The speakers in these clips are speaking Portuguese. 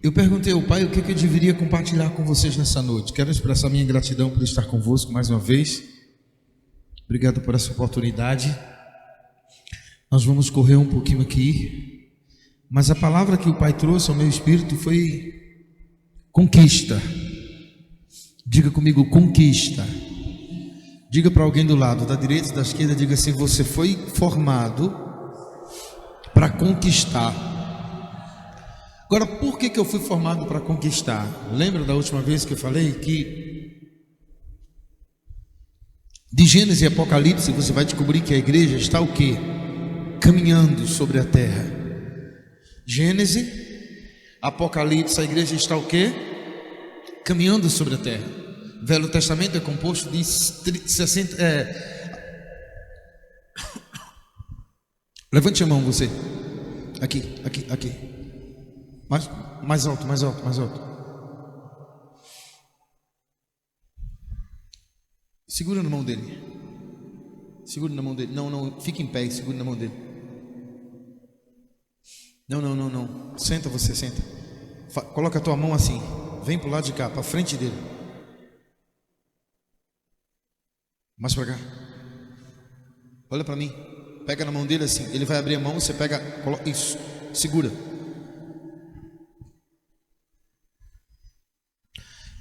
Eu perguntei ao Pai o que eu deveria compartilhar com vocês nessa noite. Quero expressar minha gratidão por estar convosco mais uma vez. Obrigado por essa oportunidade. Nós vamos correr um pouquinho aqui, mas a palavra que o Pai trouxe ao meu espírito foi conquista. Diga comigo, conquista. Diga para alguém do lado, da direita e da esquerda, diga assim: você foi formado para conquistar. Agora, por que eu fui formado para conquistar? Lembra da última vez que eu falei que de Gênesis e Apocalipse você vai descobrir que a igreja está o quê? Caminhando sobre a terra. Gênesis, Apocalipse, a igreja está o quê? Caminhando sobre a terra. O Velho Testamento é composto de 60. Levante a mão você. Aqui. Mais alto. Segura na mão dele. Não, fique em pé e segura na mão dele. Não. Senta você, senta. Coloca a tua mão assim. Vem pro lado de cá, para frente dele. Mais para cá. Olha para mim. Pega na mão dele assim. Ele vai abrir a mão, você pega, coloca isso. Segura.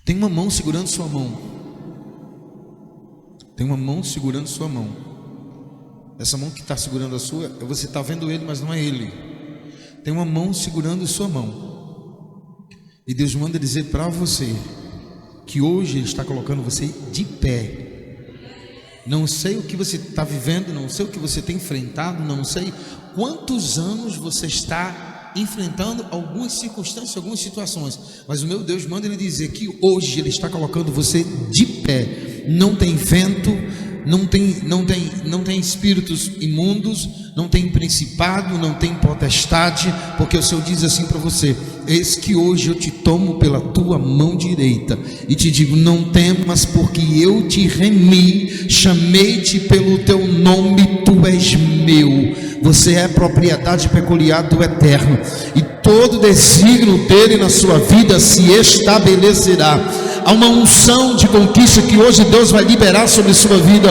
Tem uma mão segurando sua mão. Essa mão que está segurando a sua, você está vendo ele, mas não é ele. Tem uma mão segurando sua mão. E Deus manda dizer para você que hoje Ele está colocando você de pé. Não sei o que você está vivendo, não sei o que você tem enfrentado, não sei quantos anos você está enfrentando algumas circunstâncias, algumas situações, mas o meu Deus manda Ele dizer que hoje Ele está colocando você de pé. Não tem vento, não tem espíritos imundos, não tem principado, não tem potestade, porque o Senhor diz assim para você: eis que hoje eu te tomo pela tua mão direita e te digo, não temas, porque eu te remi, chamei-te pelo teu nome, tu és meu. Você é propriedade peculiar do Eterno, e todo desígnio dele na sua vida se estabelecerá. Há uma unção de conquista que hoje Deus vai liberar sobre sua vida.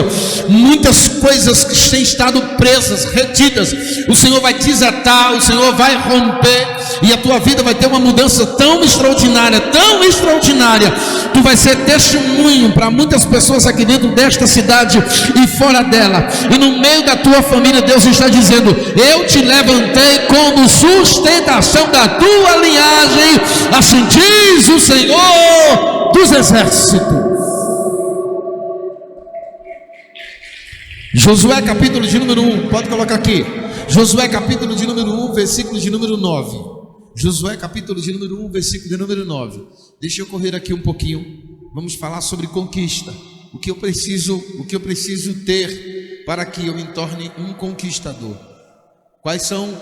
Muitas coisas que têm estado presas, retidas, o Senhor vai desatar, o Senhor vai romper, e a tua vida vai ter uma mudança tão extraordinária, tu vai ser testemunho para muitas pessoas aqui dentro desta cidade e fora dela, e no meio da tua família. Deus está dizendo: eu te levantei como sustentação da tua linhagem, assim diz o Senhor dos exércitos. Josué capítulo de número 1, pode colocar aqui. Josué capítulo de número 1, versículo de número 9. Josué capítulo de número 1, versículo de número 9. Deixa eu correr aqui um pouquinho. Vamos falar sobre conquista. O que eu preciso ter para que eu me torne um conquistador? Quais são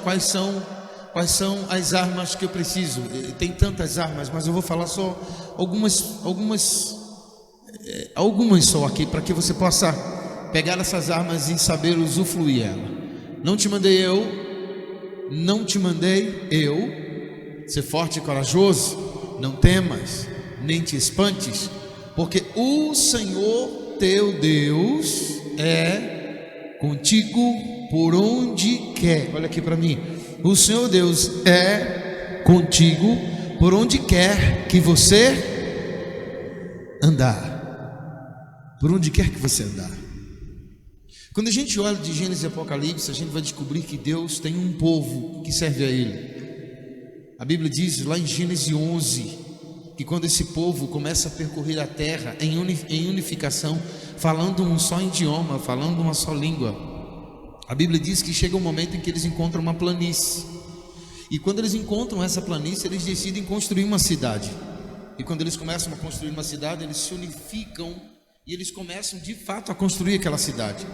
as armas que eu preciso? Tem tantas armas, mas eu vou falar só algumas só aqui, para que você possa pegar essas armas e saber usufruir ela. Não te mandei eu ser forte e corajoso. Não temas, nem te espantes, porque o Senhor teu Deus é contigo por onde quer. Olha aqui para mim. O Senhor Deus é contigo por onde quer que você andar. Por onde quer que você andar. Quando a gente olha de Gênesis e Apocalipse, a gente vai descobrir que Deus tem um povo que serve a Ele. A Bíblia diz lá em Gênesis 11 que quando esse povo começa a percorrer a terra em unificação, falando um só idioma, falando uma só língua, a Bíblia diz que chega um momento em que eles encontram uma planície. E quando eles encontram essa planície, eles decidem construir uma cidade. E quando eles começam a construir uma cidade, eles se unificam e eles começam de fato a construir aquela cidade.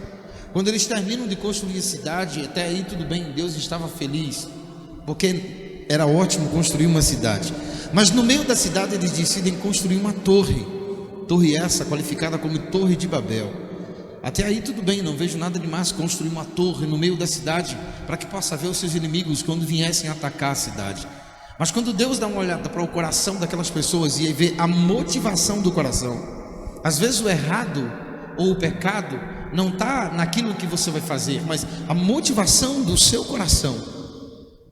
Quando eles terminam de construir a cidade, até aí tudo bem, Deus estava feliz, porque era ótimo construir uma cidade. Mas no meio da cidade eles decidem construir uma torre. Torre essa qualificada como Torre de Babel. Até aí tudo bem, não vejo nada demais construir uma torre no meio da cidade, para que possa ver os seus inimigos quando viessem atacar a cidade. Mas quando Deus dá uma olhada para o coração daquelas pessoas e vê a motivação do coração, às vezes o errado ou o pecado não está naquilo que você vai fazer, mas a motivação do seu coração.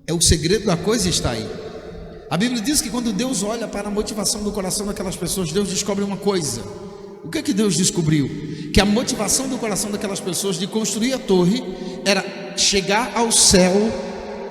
É o segredo da coisa, está aí. A Bíblia diz que quando Deus olha para a motivação do coração daquelas pessoas, Deus descobre uma coisa. O que é que Deus descobriu? Que a motivação do coração daquelas pessoas de construir a torre era chegar ao céu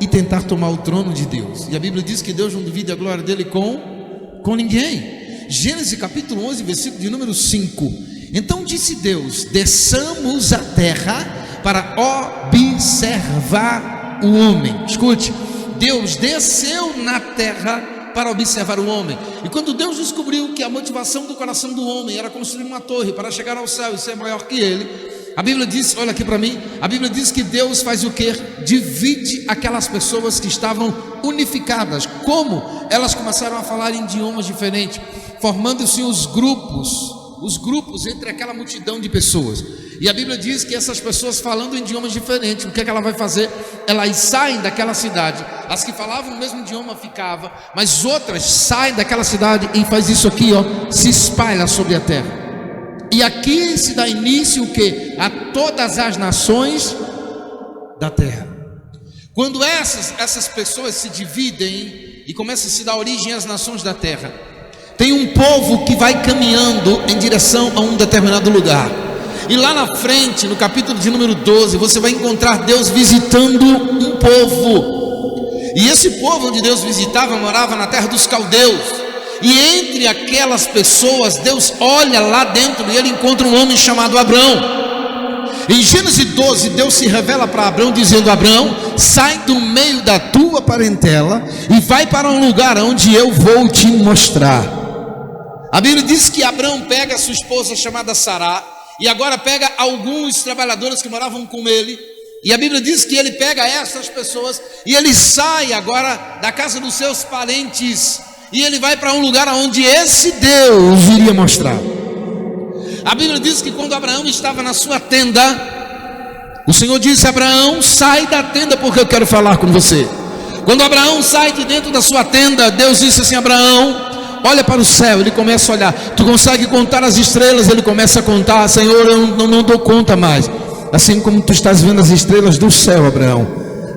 e tentar tomar o trono de Deus. E a Bíblia diz que Deus não divide a glória dele com ninguém. Gênesis capítulo 11, versículo de número 5. Então disse Deus: desçamos a terra para observar o homem. Escute, Deus desceu na terra para observar o homem. E quando Deus descobriu que a motivação do coração do homem era construir uma torre para chegar ao céu e ser maior que ele, a Bíblia diz, olha aqui para mim, a Bíblia diz que Deus faz o quê? Divide aquelas pessoas que estavam unificadas. Como? Elas começaram a falar em idiomas diferentes, formando-se os grupos entre aquela multidão de pessoas. E a Bíblia diz que essas pessoas falando em idiomas diferentes, o que é que ela vai fazer? Elas saem daquela cidade. As que falavam o mesmo idioma ficavam, mas outras saem daquela cidade e faz isso aqui, ó, se espalha sobre a terra. E aqui se dá início o que? A todas as nações da terra. Quando essas pessoas se dividem e começam a se dar origem às nações da terra, tem um povo que vai caminhando em direção a um determinado lugar. E lá na frente, no capítulo de número 12, você vai encontrar Deus visitando um povo. E esse povo onde Deus visitava morava na terra dos caldeus. E entre aquelas pessoas, Deus olha lá dentro e ele encontra um homem chamado Abrão. Em Gênesis 12, Deus se revela para Abrão dizendo: Abrão, sai do meio da tua parentela e vai para um lugar onde eu vou te mostrar. A Bíblia diz que Abrão pega a sua esposa chamada Sará, e agora pega alguns trabalhadores que moravam com ele, e a Bíblia diz que ele pega essas pessoas e ele sai agora da casa dos seus parentes, e ele vai para um lugar onde esse Deus iria mostrar. A Bíblia diz que quando Abraão estava na sua tenda, o Senhor disse: Abraão, sai da tenda porque eu quero falar com você. Quando Abraão sai de dentro da sua tenda, Deus disse assim: Abraão, olha para o céu. Ele começa a olhar. Tu consegue contar as estrelas? Ele começa a contar. Senhor, eu não dou conta mais. Assim como tu estás vendo as estrelas do céu, Abraão,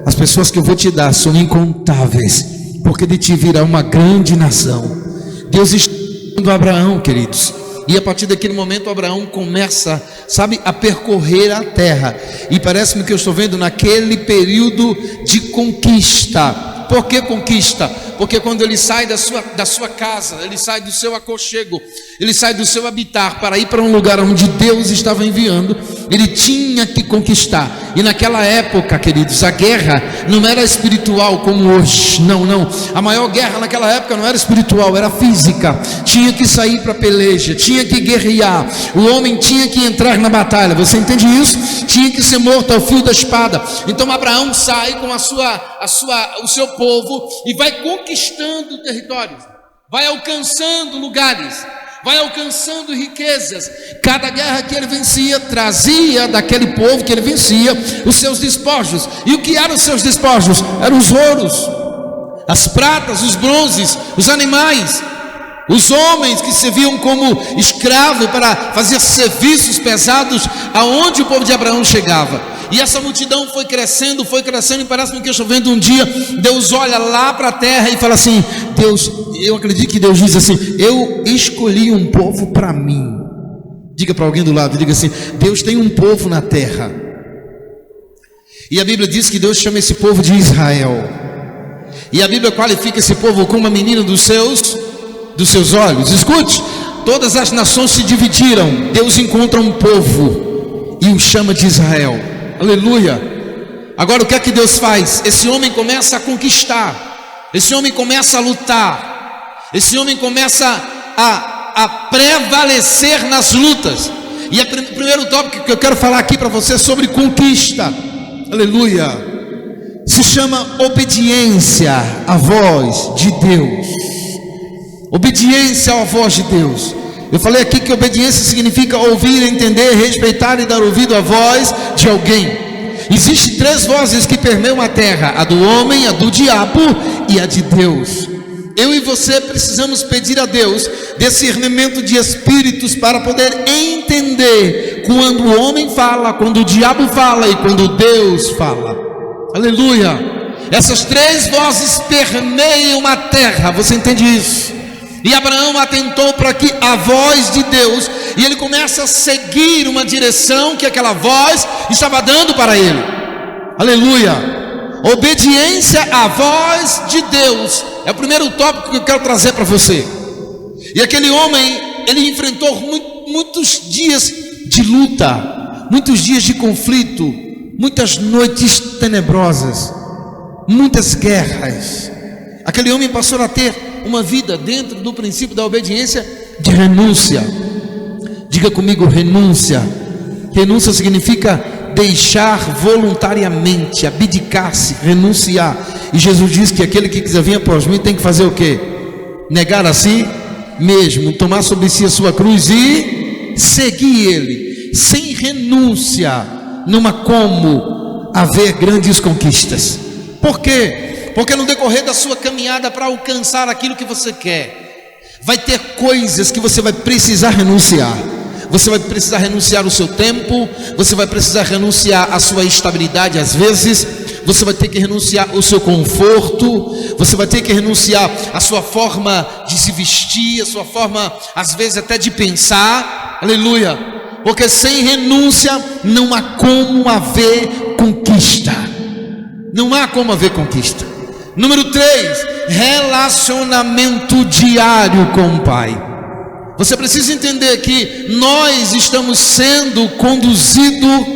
as pessoas que eu vou te dar são incontáveis, porque de ti virá uma grande nação. Deus está dando a Abraão, queridos. E a partir daquele momento Abraão começa, sabe, a percorrer a terra. E parece-me que eu estou vendo naquele período de conquista. Por que conquista? Porque quando ele sai da sua casa, ele sai do seu aconchego, ele sai do seu habitar para ir para um lugar onde Deus estava enviando, ele tinha que conquistar. E naquela época, queridos, a guerra não era espiritual como hoje, não. A maior guerra naquela época não era espiritual, era física. Tinha que sair para peleja, tinha que guerrear, o homem tinha que entrar na batalha, você entende isso? Tinha que ser morto ao fio da espada. Então Abraão sai com o seu povo e vai conquistando territórios, vai alcançando lugares, vai alcançando riquezas. Cada guerra que ele vencia trazia daquele povo que ele vencia os seus despojos. E o que eram os seus despojos? Eram os ouros, as pratas, os bronzes, os animais, os homens que serviam como escravo para fazer serviços pesados aonde o povo de Abraão chegava. E essa multidão foi crescendo, e parece-me que eu estou vendo um dia, Deus olha lá para a terra e fala assim: Deus, eu acredito que Deus diz assim: eu escolhi um povo para mim. Diga para alguém do lado, diga assim: Deus tem um povo na terra. E a Bíblia diz que Deus chama esse povo de Israel. E a Bíblia qualifica esse povo como a menina dos seus olhos. Escute, todas as nações se dividiram, Deus encontra um povo e o chama de Israel. Aleluia. Agora o que é que Deus faz? Esse homem começa a conquistar, esse homem começa a lutar, esse homem começa a prevalecer nas lutas. E o primeiro tópico que eu quero falar aqui para você é sobre conquista. Aleluia. Se chama obediência à voz de Deus. Obediência à voz de Deus. Eu falei aqui que obediência significa ouvir, entender, respeitar e dar ouvido à voz de alguém. Existem 3 vozes que permeiam a terra: a do homem, a do diabo e a de Deus. Eu e você precisamos pedir a Deus discernimento de espíritos para poder entender quando o homem fala, quando o diabo fala e quando Deus fala. Aleluia! Essas três vozes permeiam a terra, você entende isso? E Abraão atentou para que a voz de Deus, e ele começa a seguir uma direção que aquela voz estava dando para ele. Aleluia! Obediência à voz de Deus é o primeiro tópico que eu quero trazer para você. E aquele homem, ele enfrentou muitos dias de luta, muitos dias de conflito, muitas noites tenebrosas, muitas guerras. Aquele homem passou a ter uma vida dentro do princípio da obediência de renúncia. Diga comigo, renúncia. Renúncia significa deixar voluntariamente, abdicar-se, renunciar. E Jesus diz que aquele que quiser vir após mim tem que fazer o quê? Negar a si mesmo, tomar sobre si a sua cruz e seguir ele. Sem renúncia não há como haver grandes conquistas. Por quê? Porque no decorrer da sua caminhada para alcançar aquilo que você quer, vai ter coisas que você vai precisar renunciar. Você vai precisar renunciar o seu tempo, você vai precisar renunciar a sua estabilidade às vezes, você vai ter que renunciar o seu conforto, você vai ter que renunciar a sua forma de se vestir, a sua forma às vezes até de pensar. Aleluia! Porque sem renúncia não há como haver conquista. Não há como haver conquista. Número 3, relacionamento diário com o Pai. Você precisa entender que nós estamos sendo conduzidos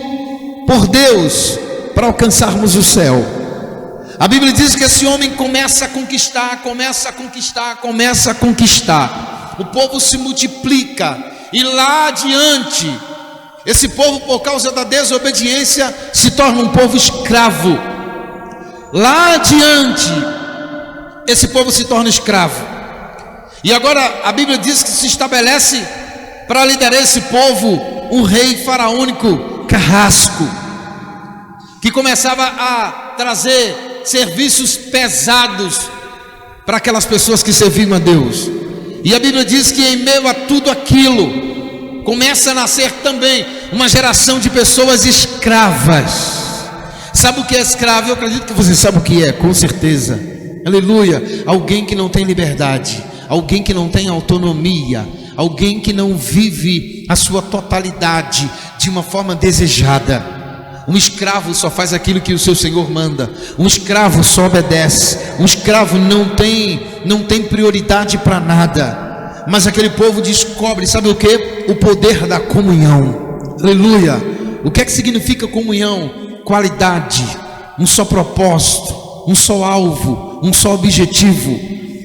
por Deus para alcançarmos o céu. A Bíblia diz que esse homem começa a conquistar. O povo se multiplica, e lá adiante, esse povo, por causa da desobediência, se torna um povo escravo. Lá adiante, esse povo se torna escravo. E agora a Bíblia diz que se estabelece para liderar esse povo um rei faraônico carrasco, que começava a trazer serviços pesados para aquelas pessoas que serviam a Deus. E a Bíblia diz que em meio a tudo aquilo começa a nascer também uma geração de pessoas escravas. Sabe o que é escravo? Eu acredito que você sabe o que é, com certeza. Aleluia! Alguém que não tem liberdade, alguém que não tem autonomia, alguém que não vive a sua totalidade de uma forma desejada. Um escravo só faz aquilo que o seu senhor manda. Um escravo só obedece. Um escravo não tem prioridade para nada. Mas aquele povo descobre, sabe o que? O poder da comunhão. Aleluia! O que é que significa comunhão? Qualidade, um só propósito, um só alvo, um só objetivo.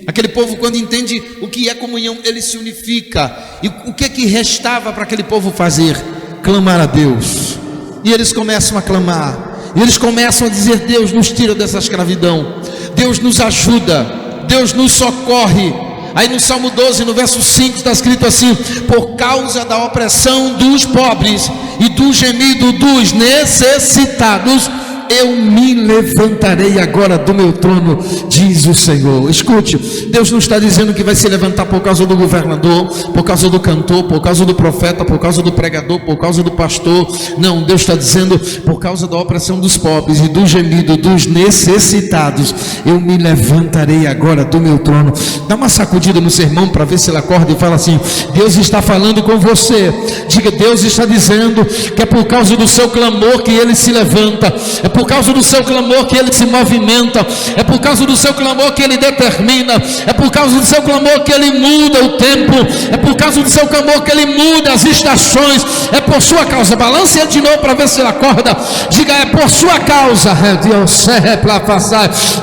Aquele povo, quando entende o que é comunhão, ele se unifica. E o que é que restava para aquele povo fazer? Clamar a Deus. E eles começam a clamar, e eles começam a dizer: Deus nos tira dessa escravidão, Deus nos ajuda, Deus nos socorre. Aí no Salmo 12, no verso 5, está escrito assim: por causa da opressão dos pobres e do gemido dos necessitados, eu me levantarei agora do meu trono, diz o Senhor. Escute, Deus não está dizendo que vai se levantar por causa do governador, por causa do cantor, por causa do profeta, por causa do pregador, por causa do pastor. Não, Deus está dizendo por causa da opressão dos pobres e do gemido dos necessitados, eu me levantarei agora do meu trono. Dá uma sacudida no sermão para ver se ele acorda e fala assim: Deus está falando com você. Diga: Deus está dizendo que é por causa do seu clamor que ele se levanta, é por causa do seu clamor que ele se movimenta, é por causa do seu clamor que ele determina, é por causa do seu clamor que ele muda o tempo, é por causa do seu clamor que ele muda as estações, é por sua causa. Balance ele de novo para ver se ele acorda. Diga: é por sua causa,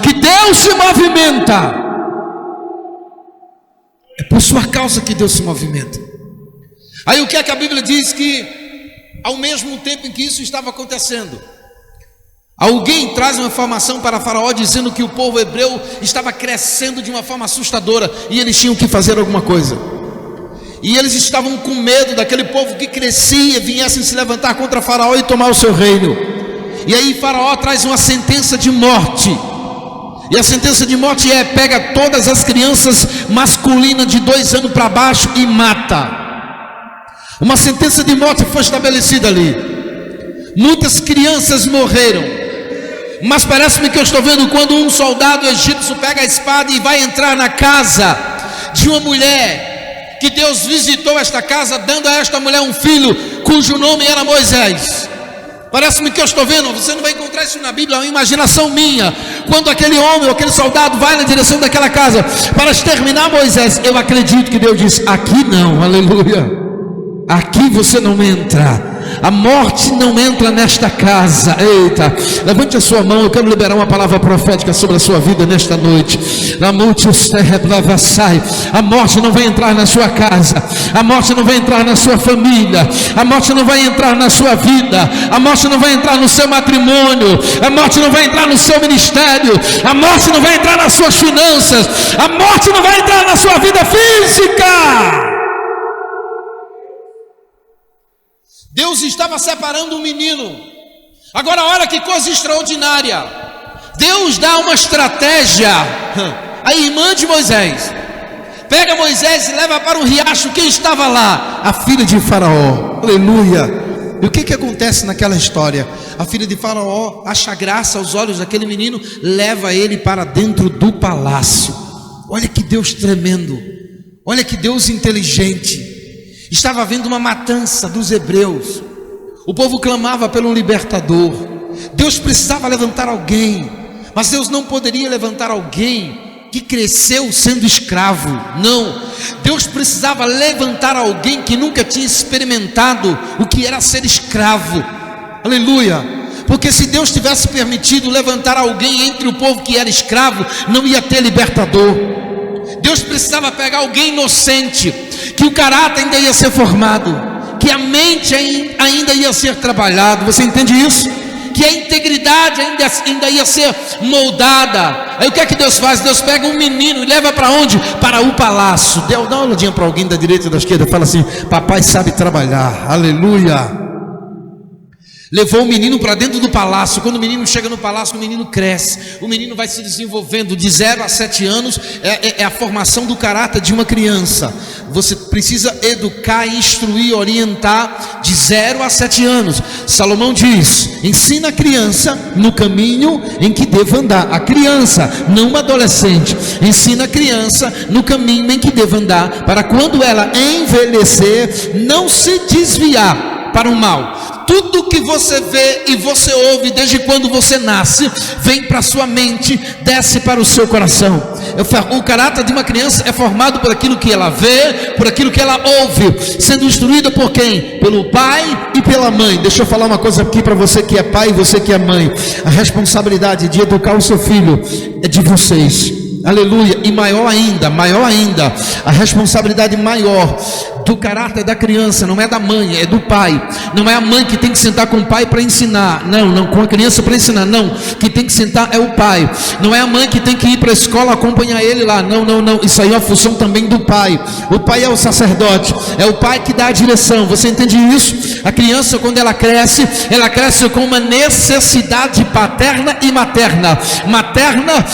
que Deus se movimenta. É por sua causa que Deus se movimenta. Aí o que é que a Bíblia diz? Que ao mesmo tempo em que isso estava acontecendo, alguém traz uma informação para Faraó dizendo que o povo hebreu estava crescendo de uma forma assustadora e eles tinham que fazer alguma coisa. E eles estavam com medo daquele povo que crescia viesse se levantar contra Faraó e tomar o seu reino. E aí Faraó traz uma sentença de morte. E a sentença de morte pega todas as crianças masculinas de 2 anos para baixo e mata. Uma sentença de morte foi estabelecida ali. Muitas crianças morreram. Mas parece-me que eu estou vendo quando um soldado egípcio pega a espada e vai entrar na casa de uma mulher, que Deus visitou esta casa, dando a esta mulher um filho, cujo nome era Moisés. Parece-me que eu estou vendo, você não vai encontrar isso na Bíblia, é uma imaginação minha. Quando aquele homem ou aquele soldado vai na direção daquela casa para exterminar Moisés, eu acredito que Deus diz: aqui não, aleluia, aqui você não entra. A morte não entra nesta casa. Eita, levante a sua mão, eu quero liberar uma palavra profética sobre a sua vida nesta noite. A morte não vai entrar na sua casa, a morte não vai entrar na sua família, a morte não vai entrar na sua vida, a morte não vai entrar no seu matrimônio, a morte não vai entrar no seu ministério, a morte não vai entrar nas suas finanças, a morte não vai entrar na sua vida física. Deus estava separando um menino. Agora olha que coisa extraordinária. Deus dá uma estratégia. A irmã de Moisés pega Moisés e leva para um riacho. Quem estava lá? A filha de Faraó. Aleluia. E o que acontece naquela história? A filha de Faraó acha graça aos olhos daquele menino, leva ele para dentro do palácio. Olha que Deus tremendo. Olha que Deus inteligente. Estava havendo uma matança dos hebreus. O povo clamava pelo libertador. Deus precisava levantar alguém, mas Deus não poderia levantar alguém que cresceu sendo escravo. Não, Deus precisava levantar alguém que nunca tinha experimentado o que era ser escravo. Aleluia. Porque se Deus tivesse permitido levantar alguém entre o povo que era escravo, não ia ter libertador. Deus precisava pegar alguém inocente, que o caráter ainda ia ser formado, que a mente ainda ia ser trabalhado. Você entende isso? Que a integridade ainda ia ser moldada. Aí o que é que Deus faz? Deus pega um menino e leva para onde? Para o palácio. Dá uma olhadinha para alguém da direita e da esquerda, fala assim: papai sabe trabalhar. Aleluia. Levou o menino para dentro do palácio. Quando o menino chega no palácio, o menino cresce. O menino vai se desenvolvendo. De 0 a 7 anos é a formação do caráter de uma criança. Você precisa educar, instruir, orientar de 0 a 7 anos. Salomão diz: ensina a criança no caminho em que deva andar. A criança, não uma adolescente. Ensina a criança no caminho em que deva andar, para quando ela envelhecer, não se desviar para o mal. Tudo que você vê e você ouve desde quando você nasce, vem para a sua mente, desce para o seu coração. O caráter de uma criança é formado por aquilo que ela vê, por aquilo que ela ouve, sendo instruída por quem? Pelo pai e pela mãe. Deixa eu falar uma coisa aqui para você que é pai e você que é mãe. A responsabilidade de educar o seu filho é de vocês. Aleluia. E maior ainda, a responsabilidade maior do caráter da criança não é da mãe, é do pai. Não é a mãe que tem que sentar com o pai para ensinar, não, com a criança para ensinar, não. Quem tem que sentar é o pai. Não é a mãe que tem que ir para a escola acompanhar ele lá, não. Isso aí é a função também do pai. O pai é o sacerdote, é o pai que dá a direção. Você entende isso? A criança, quando ela cresce com uma necessidade paterna e materna. Materna,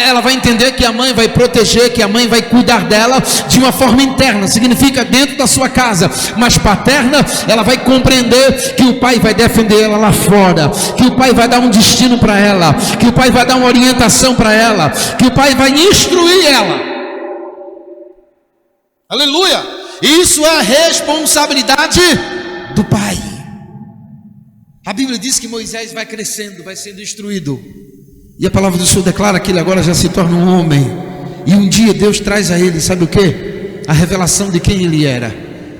ela vai entender que a mãe vai proteger, que a mãe vai cuidar dela de uma forma interna, significa dentro da sua casa. Mas paterna, ela vai compreender que o pai vai defender ela lá fora, que o pai vai dar um destino para ela, que o pai vai dar uma orientação para ela, que o pai vai instruir ela. Aleluia. Isso é a responsabilidade do pai. A Bíblia diz que Moisés vai crescendo, vai sendo instruído, e a palavra do Senhor declara que ele agora já se torna um homem. E um dia Deus traz a ele, sabe o que? A revelação de quem ele era.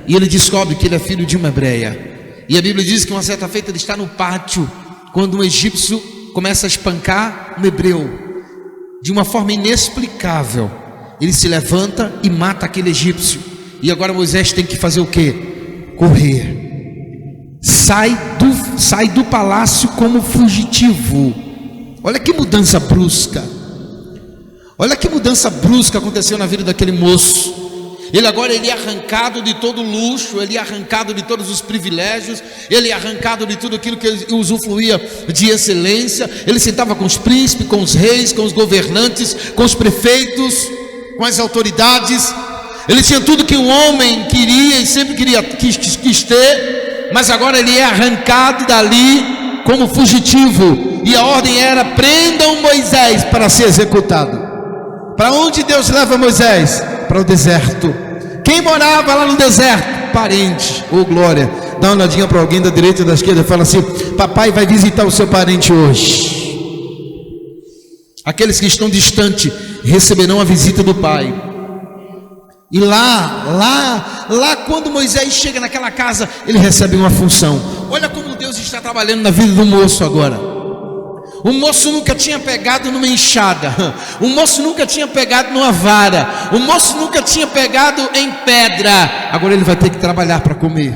E ele descobre que ele é filho de uma hebreia. E a Bíblia diz que uma certa feita ele está no pátio, quando um egípcio começa a espancar um hebreu. De uma forma inexplicável, ele se levanta e mata aquele egípcio. E agora Moisés tem que fazer o que? Correr. Sai do palácio como fugitivo. Olha que mudança brusca. Olha que mudança brusca aconteceu na vida daquele moço. Ele é arrancado de todo luxo, ele é arrancado de todos os privilégios, ele é arrancado de tudo aquilo que ele usufruía de excelência. Ele sentava com os príncipes, com os reis, com os governantes, com os prefeitos, com as autoridades. Ele tinha tudo que um homem queria e sempre quis ter, mas agora ele é arrancado dali como fugitivo, e a ordem era: prendam Moisés para ser executado. Para onde Deus leva Moisés? Para o deserto. Quem morava lá no deserto? Parente. Oh glória. Dá uma olhadinha para alguém da direita e da esquerda e fala assim: papai vai visitar o seu parente hoje. Aqueles que estão distantes receberão a visita do pai. E lá quando Moisés chega naquela casa, ele recebe uma função. Olha como Deus está trabalhando na vida do moço agora. O moço nunca tinha pegado numa enxada, o moço nunca tinha pegado numa vara, o moço nunca tinha pegado em pedra. Agora ele vai ter que trabalhar para comer.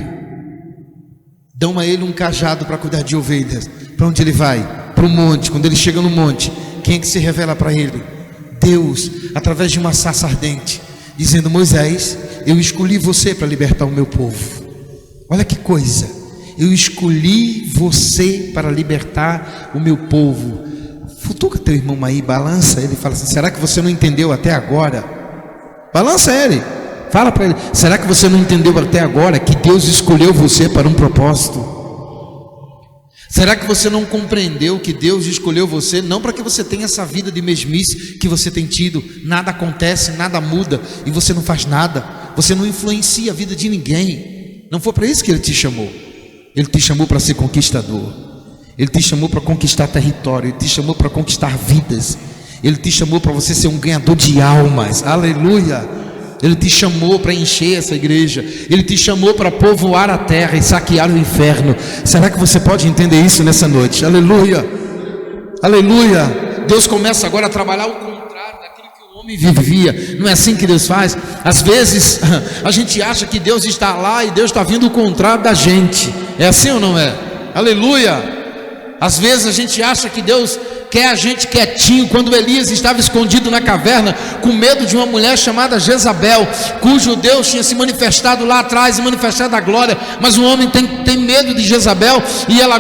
Dão a ele um cajado para cuidar de ovelhas. Para onde ele vai? Para o monte. Quando ele chega no monte, quem é que se revela para ele? Deus, através de uma sarça ardente, dizendo: Moisés, eu escolhi você para libertar o meu povo. Olha que coisa. Eu escolhi você para libertar o meu povo. Futuca teu irmão aí, balança ele, fala assim: será que você não entendeu até agora? Balança ele, fala para ele: será que você não entendeu até agora que Deus escolheu você para um propósito? Será que você não compreendeu que Deus escolheu você não para que você tenha essa vida de mesmice que você tem tido? Nada acontece, nada muda e você não faz nada, você não influencia a vida de ninguém. Não foi para isso que Ele te chamou. Ele te chamou para ser conquistador. Ele te chamou para conquistar território. Ele te chamou para conquistar vidas. Ele te chamou para você ser um ganhador de almas. Aleluia. Ele te chamou para encher essa igreja. Ele te chamou para povoar a terra e saquear o inferno. Será que você pode entender isso nessa noite? Aleluia. Aleluia. Deus começa agora a trabalhar o contrário daquilo que o homem vivia. Não é assim que Deus faz? Às vezes a gente acha que Deus está lá e Deus está vindo o contrário da gente. É assim ou não é? Aleluia. Às vezes a gente acha que Deus quer a gente quietinho. Quando Elias estava escondido na caverna com medo de uma mulher chamada Jezabel, cujo Deus tinha se manifestado lá atrás e manifestado a glória, mas o homem tem medo de Jezabel e ele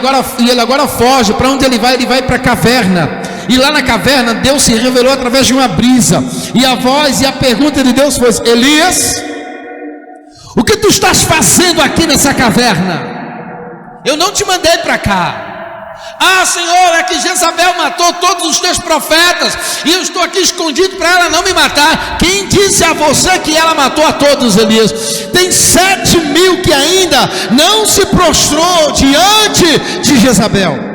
agora foge. Para onde ele vai? Ele vai para a caverna. E lá na caverna Deus se revelou através de uma brisa, e a voz e a pergunta de Deus foi: Elias, o que tu estás fazendo aqui nessa caverna? Eu não te mandei para cá. Ah, Senhor, é que Jezabel matou todos os teus profetas e eu estou aqui escondido para ela não me matar. Quem disse a você que ela matou a todos, Elias? Tem 7.000 que ainda não se prostrou diante de Jezabel.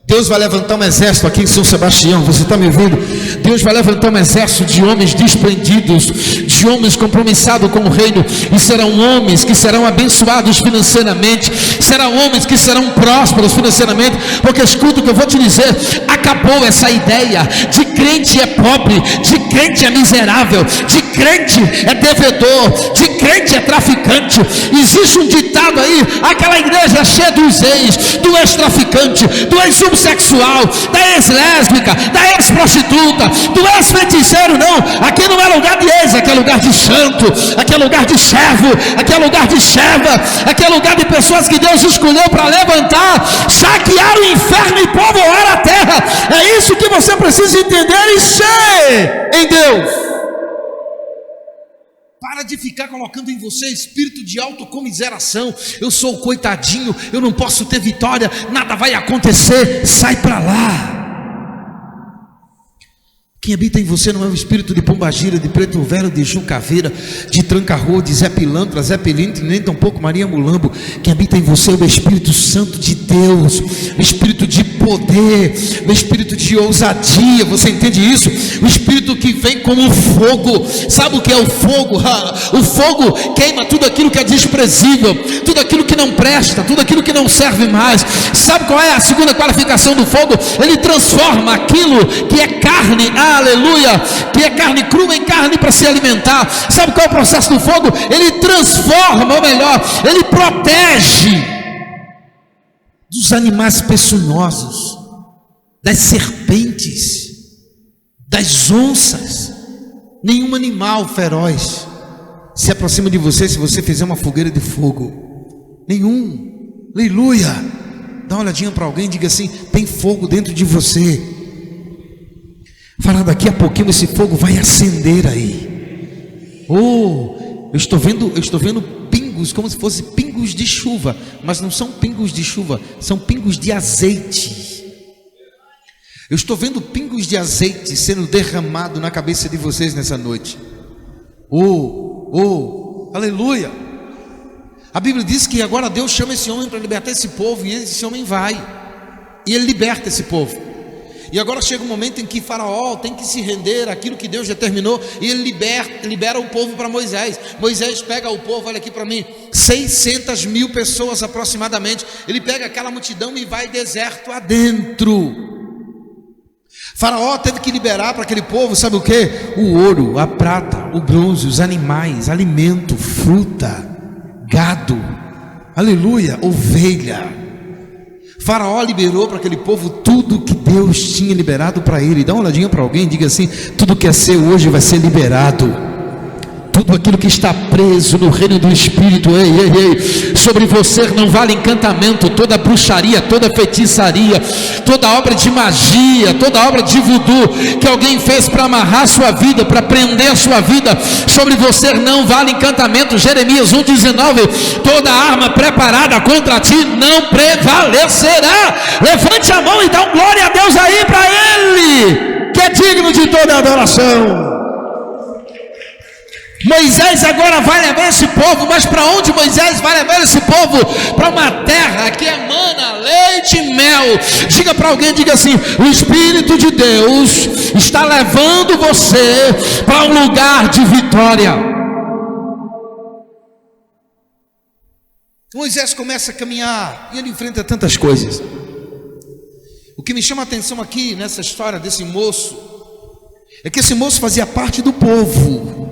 Deus vai levantar um exército aqui em São Sebastião. Você está me ouvindo? Deus vai levantar um exército de homens desprendidos, de homens compromissados com o reino, e serão homens que serão abençoados financeiramente, serão homens que serão prósperos financeiramente, porque escuta o que eu vou te dizer: acabou essa ideia de crente é pobre, de crente é miserável, de crente é devedor, de crente é traficante. Existe um ditado aí: aquela igreja é cheia dos ex, do ex-traficante, do ex-homossexual, da ex-lésbica, da ex-prostituta, do ex-feiticeiro. Não, aqui não é lugar de ex, aqui é lugar de santo, aqui é lugar de servo, aqui é lugar de serva, aqui é lugar de pessoas que Deus escolheu para levantar, saquear o inferno e povoar a terra. É isso que você precisa entender e ser em Deus. Para de ficar colocando em você espírito de autocomiseração. Eu sou o coitadinho, eu não posso ter vitória, nada vai acontecer. Sai para lá. Quem habita em você não é o espírito de pombagira, de preto velho, de Jucaveira, de Tranca-Rua, de Zé Pilantra, Zé Pelintre, nem tampouco Maria Mulambo. Quem habita em você é o Espírito Santo de Deus, o espírito de poder, o espírito de ousadia. Você entende isso? O espírito que vem como fogo. Sabe o que é o fogo? O fogo queima tudo aquilo que é desprezível, tudo aquilo que não presta, tudo aquilo que não serve mais. Sabe qual é a segunda qualificação do fogo? Ele transforma aquilo que é carne, aleluia, que é carne crua em carne para se alimentar. Sabe qual é o processo do fogo? Ele transforma, ou melhor, ele protege dos animais peçonhosos, das serpentes, das onças. Nenhum animal feroz se aproxima de você se você fizer uma fogueira de fogo. Nenhum. Aleluia. Dá uma olhadinha para alguém e diga assim: tem fogo dentro de você. Fará, daqui a pouquinho esse fogo vai acender aí. Oh, eu estou vendo pingos, como se fossem pingos de chuva, mas não são pingos de chuva, são pingos de azeite. Eu estou vendo pingos de azeite sendo derramado na cabeça de vocês nessa noite. Oh, aleluia. A Bíblia diz que agora Deus chama esse homem para libertar esse povo, e esse homem vai, e ele liberta esse povo. E agora chega um momento em que Faraó tem que se render àquilo que Deus determinou, e ele libera o povo para Moisés. Moisés pega o povo, olha aqui para mim, 600 mil pessoas aproximadamente. Ele pega aquela multidão e vai deserto adentro. Faraó teve que liberar para aquele povo, sabe o que? O ouro, a prata, o bronze, os animais, alimento, fruta, gado, aleluia, ovelha. Faraó liberou para aquele povo tudo que Deus tinha liberado para ele. Dá uma olhadinha para alguém e diga assim: tudo que é seu hoje vai ser liberado. Tudo aquilo que está preso no reino do Espírito, sobre você não vale encantamento, toda bruxaria, toda feitiçaria, toda obra de magia, toda obra de voodoo que alguém fez para amarrar a sua vida, para prender a sua vida, sobre você não vale encantamento. Jeremias 1,19: toda arma preparada contra ti não prevalecerá. Levante a mão e dá um glória a Deus aí para Ele, que é digno de toda adoração. Moisés agora vai levar esse povo, mas para onde Moisés vai levar esse povo? Para uma terra que emana leite e mel. Diga para alguém, diga assim: o Espírito de Deus está levando você para um lugar de vitória. Moisés começa a caminhar e ele enfrenta tantas coisas. O que me chama a atenção aqui nessa história desse moço é que esse moço fazia parte do povo.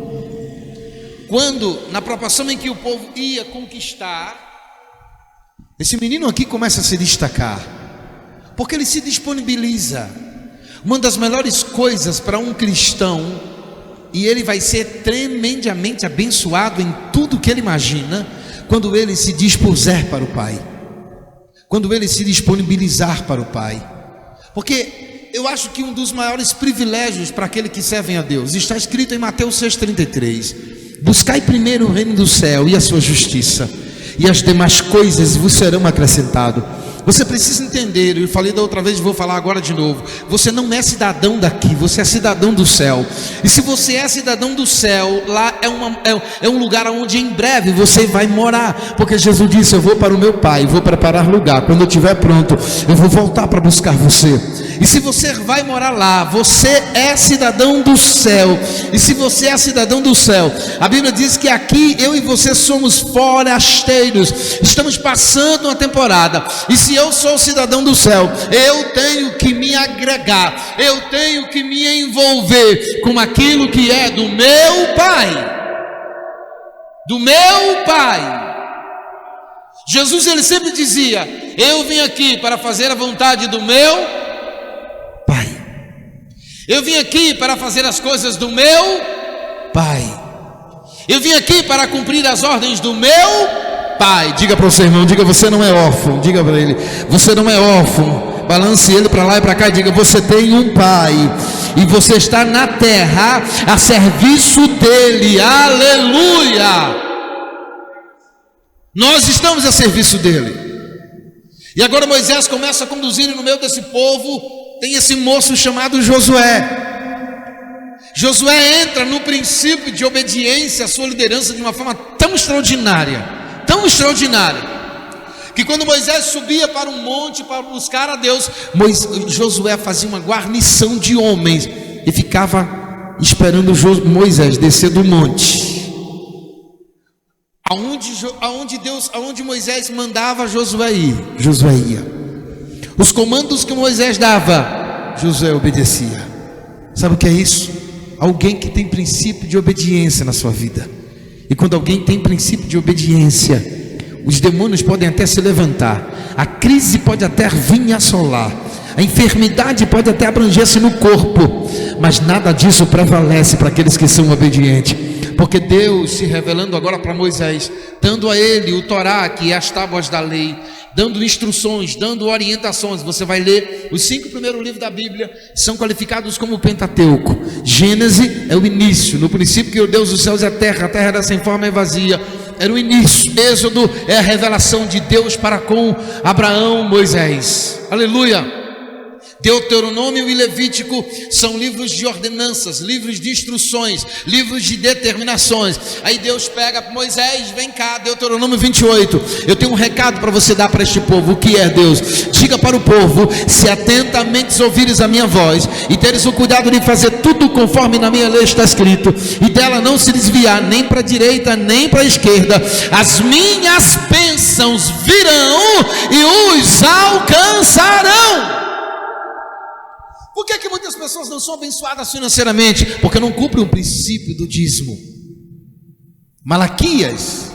Quando, na proporção em que o povo ia conquistar, esse menino aqui começa a se destacar, porque ele se disponibiliza. Uma das melhores coisas para um cristão, e ele vai ser tremendamente abençoado em tudo que ele imagina, quando ele se dispuser para o Pai, quando ele se disponibilizar para o Pai. Porque eu acho que um dos maiores privilégios para aquele que servem a Deus está escrito em Mateus 6,33: buscai primeiro o reino do céu e a sua justiça, e as demais coisas vos serão acrescentadas. Você precisa entender, eu falei da outra vez e vou falar agora de novo: você não é cidadão daqui, você é cidadão do céu. E se você é cidadão do céu, lá é um lugar onde em breve você vai morar, porque Jesus disse: eu vou para o meu Pai, vou preparar lugar, quando eu estiver pronto eu vou voltar para buscar você. E se você vai morar lá, você é cidadão do céu. E se você é cidadão do céu, a Bíblia diz que aqui eu e você somos forasteiros, estamos passando uma temporada. E se eu sou cidadão do céu, eu tenho que me agregar, eu tenho que me envolver com aquilo que é do meu Pai. Do meu Pai. Jesus, ele sempre dizia: eu vim aqui para fazer a vontade do meu Pai. Eu vim aqui para fazer as coisas do meu Pai. Eu vim aqui para cumprir as ordens do meu Pai. Diga para o seu irmão, diga: você não é órfão. Diga para ele: você não é órfão. Balance ele para lá e para cá e diga: você tem um Pai, e você está na terra a serviço dele. Aleluia! Nós estamos a serviço dele. E agora Moisés começa a conduzir no meio desse povo. Tem esse moço chamado Josué. Josué entra no princípio de obediência à sua liderança de uma forma tão extraordinária, que quando Moisés subia para um monte para buscar a Deus, Josué fazia uma guarnição de homens e ficava esperando Moisés descer do monte. Aonde Moisés mandava Josué ir, Josué ia. Os comandos que Moisés dava, Josué obedecia. Sabe o que é isso? Alguém que tem princípio de obediência na sua vida. E quando alguém tem princípio de obediência, os demônios podem até se levantar, a crise pode até vir assolar, A enfermidade pode até abranger-se no corpo, mas nada disso prevalece para aqueles que são obedientes. Porque Deus se revelando agora para Moisés, dando a ele o Torá, que é as tábuas da lei, dando instruções, dando orientações. Você vai ler os 5 primeiros livros da Bíblia, são qualificados como o Pentateuco. Gênesis é o início. No princípio criou Deus os céus e a terra era sem forma e vazia. Era o início. Êxodo é a revelação de Deus para com Abraão, Moisés. Aleluia. Deuteronômio e Levítico são livros de ordenanças, livros de instruções, livros de determinações. Aí Deus pega para Moisés, vem cá, Deuteronômio 28. Eu tenho um recado para você dar para este povo. O que é, Deus? Diga para o povo: se atentamente ouvires a minha voz e teres o cuidado de fazer tudo conforme na minha lei está escrito, e dela não se desviar nem para a direita nem para a esquerda, as minhas bênçãos virão e os alcançarão. Por que muitas pessoas não são abençoadas financeiramente? Porque não cumprem o princípio do dízimo. Malaquias,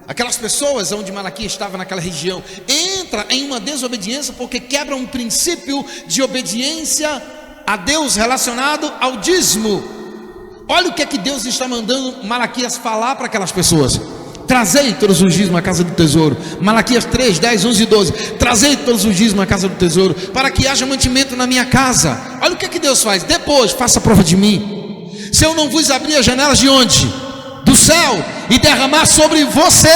aquelas pessoas onde Malaquias estava naquela região, entra em uma desobediência porque quebra um princípio de obediência a Deus relacionado ao dízimo. Olha o que é que Deus está mandando Malaquias falar para aquelas pessoas: trazei todos os dízimos à casa do tesouro. Malaquias 3, 10, 11 e 12. Trazei todos os dízimos à casa do tesouro, para que haja mantimento na minha casa. Olha o que é que Deus faz. Depois, faça prova de mim. Se eu não vos abrir as janelas de onde? Do céu, e derramar sobre você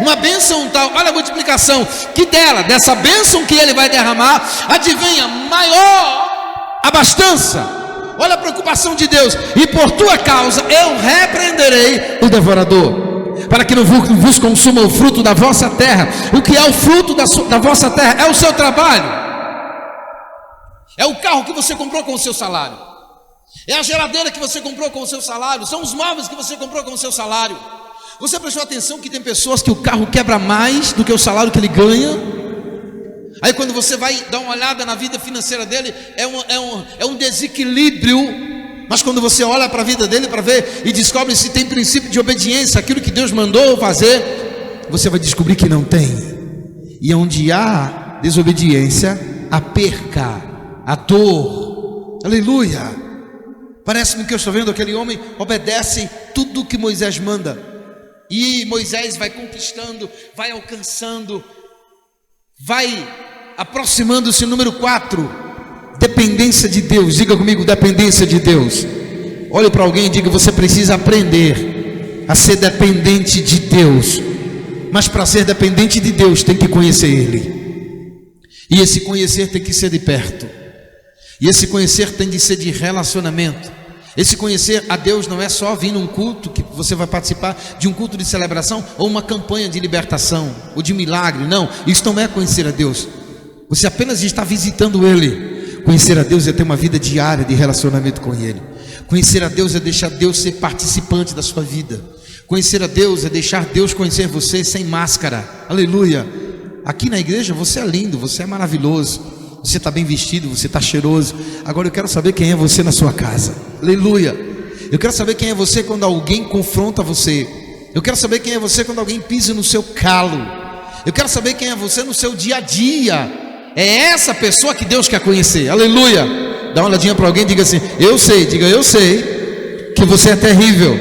uma bênção tal. Olha a multiplicação que dessa bênção que ele vai derramar, adivinha, maior abastança. Olha a preocupação de Deus: e por tua causa eu repreenderei o devorador, para que não vos consuma o fruto da vossa terra. O que é o fruto da vossa terra? É o seu trabalho, é o carro que você comprou com o seu salário, é a geladeira que você comprou com o seu salário, são os móveis que você comprou com o seu salário. Você prestou atenção que tem pessoas que o carro quebra mais do que o salário que ele ganha? Aí quando você vai dar uma olhada na vida financeira dele, é um desequilíbrio. Mas quando você olha para a vida dele para ver e descobre se tem princípio de obediência, aquilo que Deus mandou fazer, você vai descobrir que não tem. E onde há desobediência, há perca, há dor. Aleluia. Parece-me que eu estou vendo aquele homem obedece tudo que Moisés manda, e Moisés vai conquistando, vai alcançando, vai aproximando-se. Número 4, dependência de Deus. Diga comigo: dependência de Deus. Olhe para alguém e diga: você precisa aprender a ser dependente de Deus. Mas para ser dependente de Deus tem que conhecer Ele, e esse conhecer tem que ser de perto, e esse conhecer tem de ser de relacionamento. Esse conhecer a Deus não é só vir num culto que você vai participar de um culto de celebração ou uma campanha de libertação ou de milagre. Não, isso não é conhecer a Deus. Você apenas está visitando Ele. Conhecer a Deus é ter uma vida diária de relacionamento com Ele. Conhecer a Deus é deixar Deus ser participante da sua vida. Conhecer a Deus é deixar Deus conhecer você sem máscara. Aleluia. Aqui na igreja você é lindo, você é maravilhoso, você está bem vestido, você está cheiroso. Agora eu quero saber quem é você na sua casa. Aleluia. Eu quero saber quem é você quando alguém confronta você. Eu quero saber quem é você quando alguém pisa no seu calo. Eu quero saber quem é você no seu dia a dia. É essa pessoa que Deus quer conhecer. Aleluia. Dá uma olhadinha para alguém e diga assim: eu sei. Diga: eu sei que você é terrível,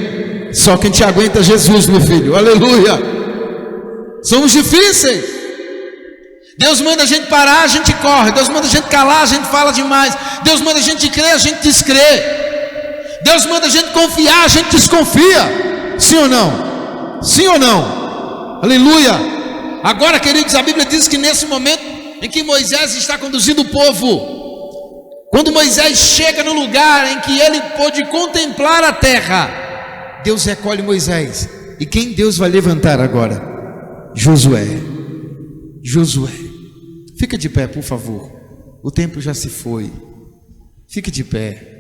só quem te aguenta é Jesus, meu filho. Aleluia. Somos difíceis. Deus manda a gente parar, a gente corre. Deus manda a gente calar, a gente fala demais. Deus manda a gente crer, a gente descrê. Deus manda a gente confiar, a gente desconfia. Sim ou não? Sim ou não? Aleluia. Agora, queridos, a Bíblia diz que nesse momento em que Moisés está conduzindo o povo, quando Moisés chega no lugar em que ele pôde contemplar a terra, Deus recolhe Moisés. E quem Deus vai levantar agora? Josué. Fica de pé, por favor. O tempo já se foi. Fique de pé.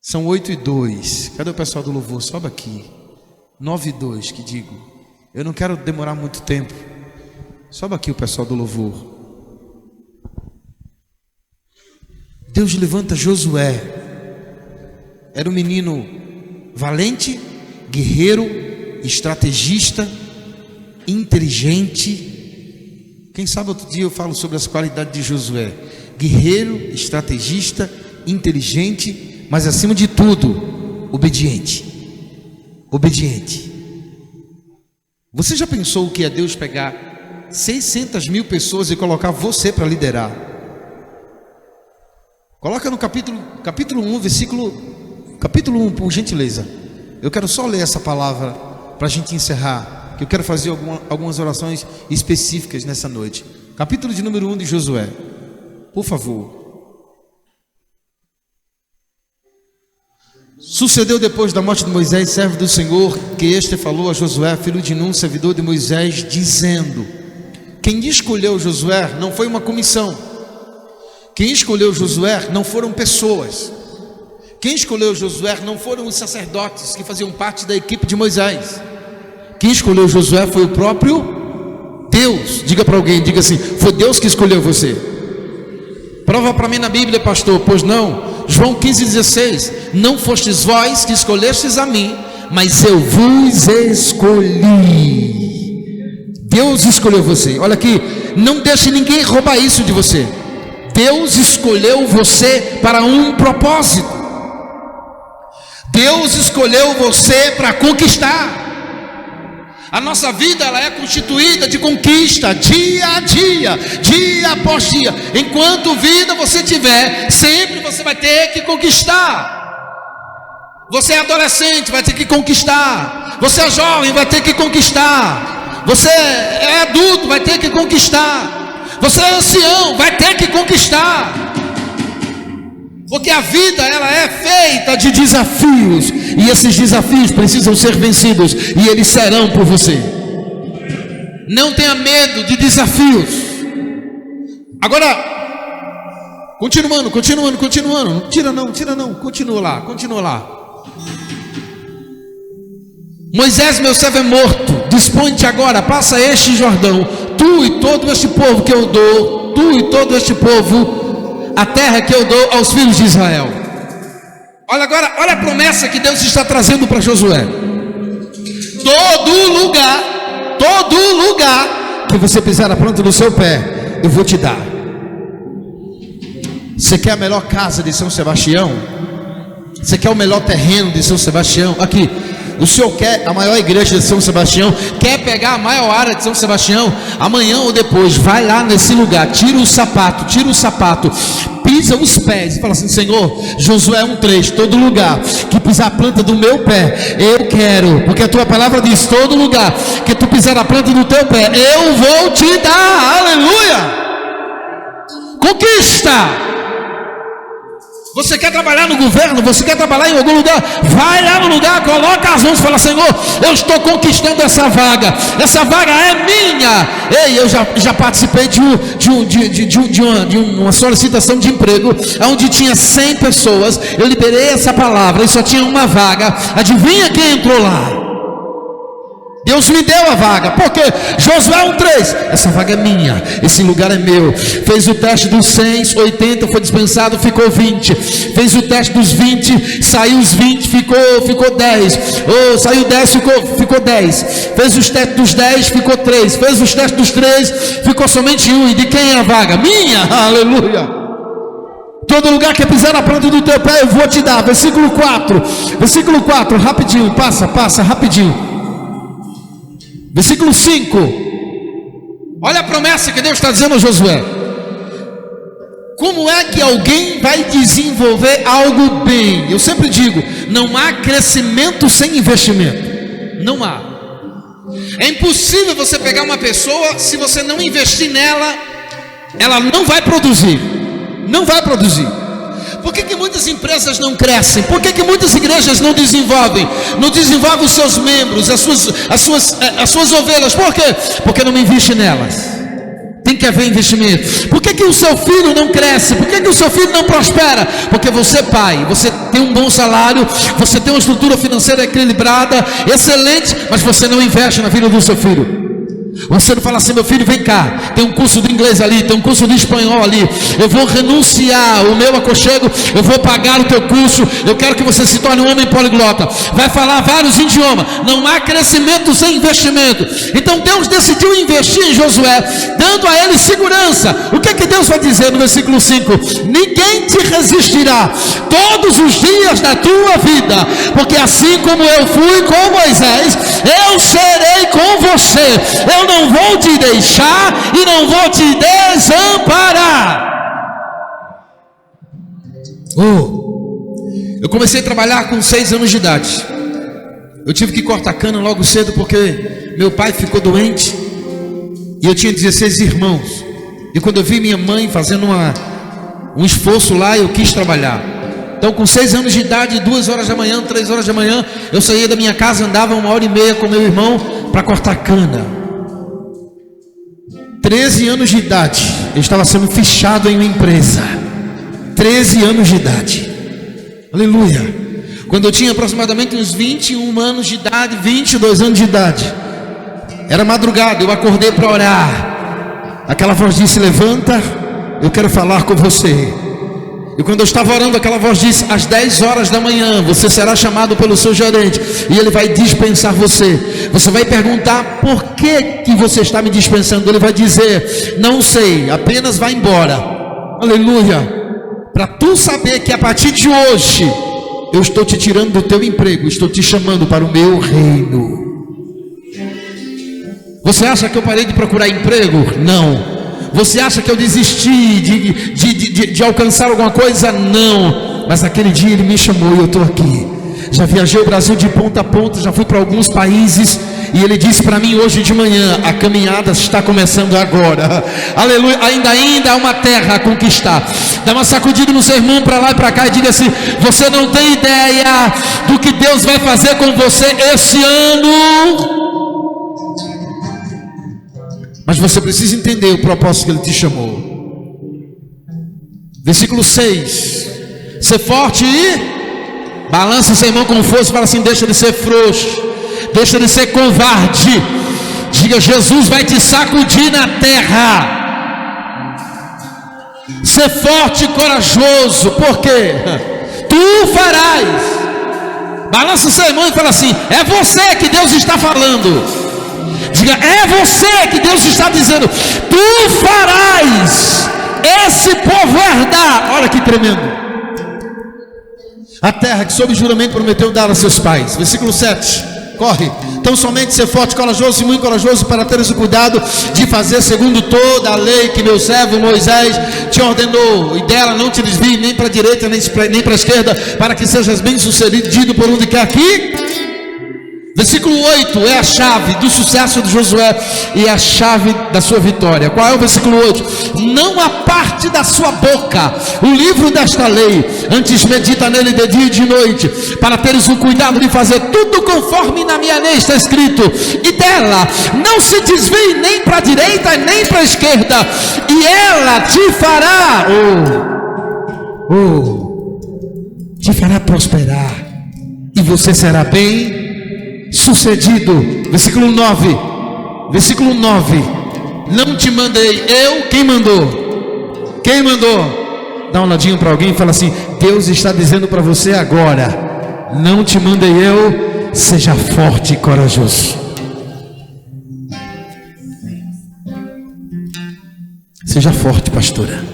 São 8:02. Cadê o pessoal do louvor? Sobe aqui. 9:02 que digo. Eu não quero demorar muito tempo. Sobe aqui o pessoal do louvor. Deus levanta Josué. Era um menino valente, guerreiro, estrategista, inteligente, Quem sabe outro dia eu falo sobre as qualidades de Josué: guerreiro, estrategista, inteligente, mas acima de tudo, obediente. Obediente. Você já pensou o que é Deus pegar 600 mil pessoas e colocar você para liderar? Coloca no capítulo 1, capítulo 1, por gentileza. Eu quero só ler essa palavra para a gente encerrar, que eu quero fazer algumas orações específicas nessa noite. Capítulo de número 1 de Josué, por favor. Sucedeu depois da morte de Moisés, servo do Senhor, que este falou a Josué, filho de Nun, servidor de Moisés, dizendo: quem escolheu Josué não foi uma comissão. Quem escolheu Josué não foram pessoas. Quem escolheu Josué não foram os sacerdotes que faziam parte da equipe de Moisés. Quem escolheu Josué foi o próprio Deus. Diga para alguém, diga assim: foi Deus que escolheu você. Prova para mim na Bíblia, pastor. Pois não. João 15,16: não fostes vós que escolhestes a mim, mas eu vos escolhi. Deus escolheu você. Olha aqui, não deixe ninguém roubar isso de você. Deus escolheu você para um propósito. Deus escolheu você para conquistar. A nossa vida, ela é constituída de conquista, dia a dia, dia após dia. Enquanto vida você tiver, sempre você vai ter que conquistar. Você é adolescente, vai ter que conquistar. Você é jovem, vai ter que conquistar. Você é adulto, vai ter que conquistar. Você é ancião, vai ter que conquistar. Porque a vida, ela é feita de desafios, e esses desafios precisam ser vencidos, e eles serão por você. Não tenha medo de desafios. Agora, continuando. Tira não, continua lá. Moisés, meu servo, é morto. Dispõe-te agora, passa este Jordão, tu e todo este povo que eu dou, a terra que eu dou aos filhos de Israel. Olha agora, olha a promessa que Deus está trazendo para Josué. Todo lugar que você pisar a planta do seu pé, eu vou te dar. Você quer a melhor casa de São Sebastião? Você quer o melhor terreno de São Sebastião? Aqui, o senhor quer a maior igreja de São Sebastião? Quer pegar a maior área de São Sebastião? Amanhã ou depois, vai lá nesse lugar, tira o sapato, pisa os pés e fala assim: Senhor, Josué 1:3, todo lugar que pisar a planta do meu pé, eu quero, porque a tua palavra diz: todo lugar que tu pisar a planta do teu pé, eu vou te dar. Aleluia! Conquista. Você quer trabalhar no governo? Você quer trabalhar em algum lugar? Vai lá no lugar, coloca as mãos e fala: Senhor, eu estou conquistando essa vaga. Essa vaga é minha. Ei, eu já participei de uma solicitação de emprego, onde tinha 100 pessoas. Eu liberei essa palavra e só tinha uma vaga. Adivinha quem entrou lá? Deus me deu a vaga, porque Josué 1:3, essa vaga é minha, esse lugar é meu. Fez o teste dos 100, 80 foi dispensado, ficou 20. Fez o teste dos 20, saiu os 20, ficou 10. Saiu 10, ficou 10. Fez os testes dos 10, ficou 3. Fez os testes dos 3, ficou somente 1. E de quem é a vaga? Minha, aleluia. Todo lugar que pisar na planta do teu pé, eu vou te dar. Versículo 4, rapidinho, passa rapidinho. Versículo 5. Olha a promessa que Deus está dizendo a Josué. Como é que alguém vai desenvolver algo bem? Eu sempre digo: não há crescimento sem investimento. Não há. É impossível você pegar uma pessoa, se você não investir nela, ela não vai produzir. Não vai produzir. Por que muitas empresas não crescem? Por que muitas igrejas não desenvolvem? Não desenvolvem os seus membros, as suas ovelhas. Por quê? Porque não investe nelas. Tem que haver investimento. Por que o seu filho não cresce? Por que o seu filho não prospera? Porque você, pai, você tem um bom salário, você tem uma estrutura financeira equilibrada, excelente, mas você não investe na vida do seu filho. O anciano fala assim: meu filho, vem cá, tem um curso de inglês ali, tem um curso de espanhol ali, eu vou renunciar o meu aconchego, eu vou pagar o teu curso, eu quero que você se torne um homem poliglota, vai falar vários idiomas. Não há crescimento sem investimento. Então Deus decidiu investir em Josué, dando a ele segurança. O que é que Deus vai dizer no versículo 5? Ninguém te resistirá todos os dias da tua vida, porque assim como eu fui com Moisés, eu serei com você. Eu não vou te deixar e não vou te desamparar. Eu comecei a trabalhar com 6 anos de idade. Eu tive que cortar cana logo cedo porque meu pai ficou doente e eu tinha 16 irmãos. E quando eu vi minha mãe fazendo um esforço lá, eu quis trabalhar. Então, com 6 anos de idade, 2 horas da manhã, 3 horas da manhã, eu saía da minha casa, andava 1h30 com meu irmão para cortar cana. 13 anos de idade, eu estava sendo fichado em uma empresa. 13 anos de idade. Aleluia. Quando eu tinha aproximadamente uns 21 anos de idade, 22 anos de idade, era madrugada, eu acordei para orar. Aquela voz disse: levanta, eu quero falar com você. E quando eu estava orando, aquela voz disse: às 10 horas da manhã você será chamado pelo seu gerente e ele vai dispensar você. Você vai perguntar: por que você está me dispensando? Ele vai dizer: não sei, apenas vai embora. Aleluia. Para tu saber que a partir de hoje eu estou te tirando do teu emprego, estou te chamando para o meu reino. Você acha que eu parei de procurar emprego? Não. Você acha que eu desisti de alcançar alguma coisa? Não. Mas aquele dia ele me chamou e eu estou aqui. Já viajei o Brasil de ponta a ponta, já fui para alguns países. E ele disse para mim hoje de manhã: a caminhada está começando agora. Aleluia. Ainda há uma terra a conquistar. Dá uma sacudida no seu irmão para lá e para cá e diga assim: você não tem ideia do que Deus vai fazer com você esse ano. Mas você precisa entender o propósito que ele te chamou. Versículo 6: ser forte e balança seu irmão com força e fala assim: deixa de ser frouxo, deixa de ser covarde. Diga: Jesus vai te sacudir na terra. Ser forte e corajoso, porque tu farás. Balança seu irmão e fala assim: é você que Deus está falando. Diga: é você que Deus está dizendo. Tu farás esse povo herdar. Olha que tremendo. A terra que sob juramento prometeu dar a seus pais. Versículo 7. Corre. Então somente ser forte, corajoso e muito corajoso, para teres o cuidado de fazer segundo toda a lei que meu servo Moisés te ordenou, e dela não te desvie nem para a direita nem para a esquerda, para que sejas bem sucedido por onde quer que. Versículo 8 é a chave do sucesso de Josué e é a chave da sua vitória. Qual é o versículo 8? Não aparte da sua boca o livro desta lei, antes medita nele de dia e de noite, para teres o cuidado de fazer tudo conforme na minha lei está escrito, e dela não se desvie nem para a direita nem para a esquerda, e ela te fará te fará prosperar, e você será bem sucedido. Versículo 9. Versículo 9. Não te mandei eu. Quem mandou? Quem mandou? Dá um ladinho para alguém e fala assim: Deus está dizendo para você agora: não te mandei eu. Seja forte e corajoso. Seja forte, pastora.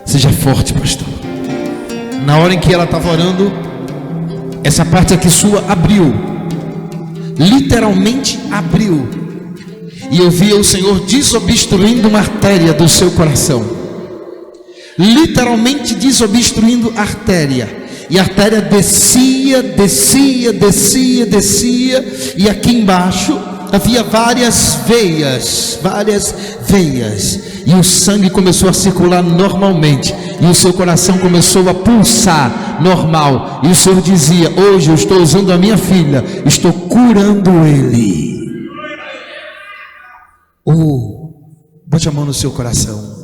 Seja forte, pastor. Na hora em que ela estava orando, essa parte aqui sua abriu. Literalmente abriu. E eu via o Senhor desobstruindo uma artéria do seu coração. Literalmente desobstruindo a artéria. E a artéria descia. E aqui embaixo havia várias veias. E o sangue começou a circular normalmente. E o seu coração começou a pulsar normal. E o Senhor dizia: hoje eu estou usando a minha filha, estou curando ele. Bote a mão no seu coração.